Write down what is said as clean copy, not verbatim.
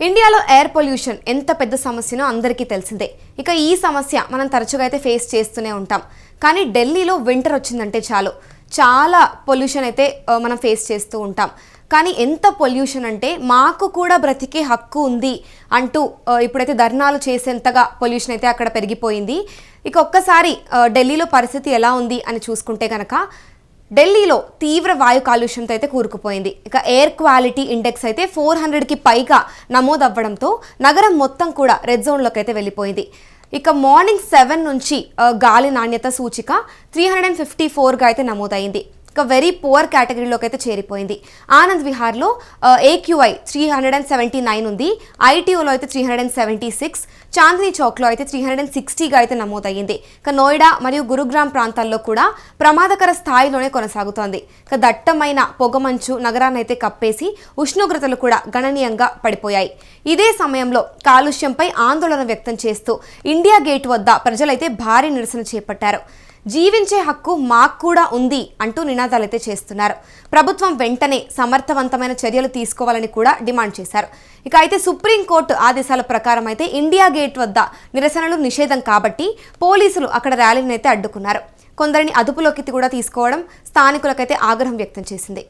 ఇండియాలో air pollution ఎంత పెద్ద సమస్యనో అందరికీ తెలిసిందే. ఇక ఈ సమస్య మనం తరచుగా అయితే ఫేస్ చేస్తూనే ఉంటాం. కానీ ఢిల్లీలో వింటర్ వచ్చిందంటే చాలా పొల్యూషన్ అయితే మనం ఫేస్ చేస్తూ ఉంటాం. కానీ ఎంత పొల్యూషన్ అంటే మాకు కూడా బ్రతికే హక్కు ఉంది అంటూ ఇప్పుడైతే ధర్నాలు చేసేంతగా పొల్యూషన్ అయితే అక్కడ పెరిగిపోయింది. ఇక ఒక్కసారి ఢిల్లీలో పరిస్థితి ఎలా ఉంది అని చూసుకుంటే కనుక ఢిల్లీలో తీవ్ర వాయు కాలుష్యంతో అయితే కూరుకుపోయింది. ఇక ఎయిర్ క్వాలిటీ ఇండెక్స్ అయితే 400కి పైగా నమోదవ్వడంతో నగరం మొత్తం కూడా రెడ్ జోన్లోకి అయితే వెళ్ళిపోయింది. ఇక మార్నింగ్ 7 నుంచి గాలి నాణ్యత సూచిక 354గా అయితే నమోదైంది. ఇక వెరీ పువర్ కేటగిరీలోకి అయితే చేరిపోయింది. ఆనంద్ విహార్లో AQI 379 ఉంది. ITOలో అయితే 376, చాందినీ చౌక్లో అయితే 360గా అయితే నమోదయ్యింది. ఇక నోయిడా మరియు గురుగ్రామ్ ప్రాంతాల్లో కూడా ప్రమాదకర స్థాయిలోనే కొనసాగుతోంది. ఇక దట్టమైన పొగమంచు నగరాన్ని అయితే కప్పేసి ఉష్ణోగ్రతలు కూడా గణనీయంగా పడిపోయాయి. ఇదే సమయంలో కాలుష్యంపై ఆందోళన వ్యక్తం చేస్తూ ఇండియా గేట్ వద్ద ప్రజలైతే భారీ నిరసన చేపట్టారు. జీవించే హక్కు మాకు కూడా ఉంది అంటూ నినాదాలైతే చేస్తున్నారు. ప్రభుత్వం వెంటనే సమర్థవంతమైన చర్యలు తీసుకోవాలని కూడా డిమాండ్ చేశారు. ఇక అయితే సుప్రీంకోర్టు ఆదేశాల ప్రకారం అయితే ఇండియా గేట్ వద్ద నిరసనలు నిషేధం కాబట్టి పోలీసులు అక్కడ ర్యాలీని అయితే అడ్డుకున్నారు. కొందరిని అదుపులోకి కూడా తీసుకోవడం స్థానికులకైతే ఆగ్రహం వ్యక్తం చేసింది.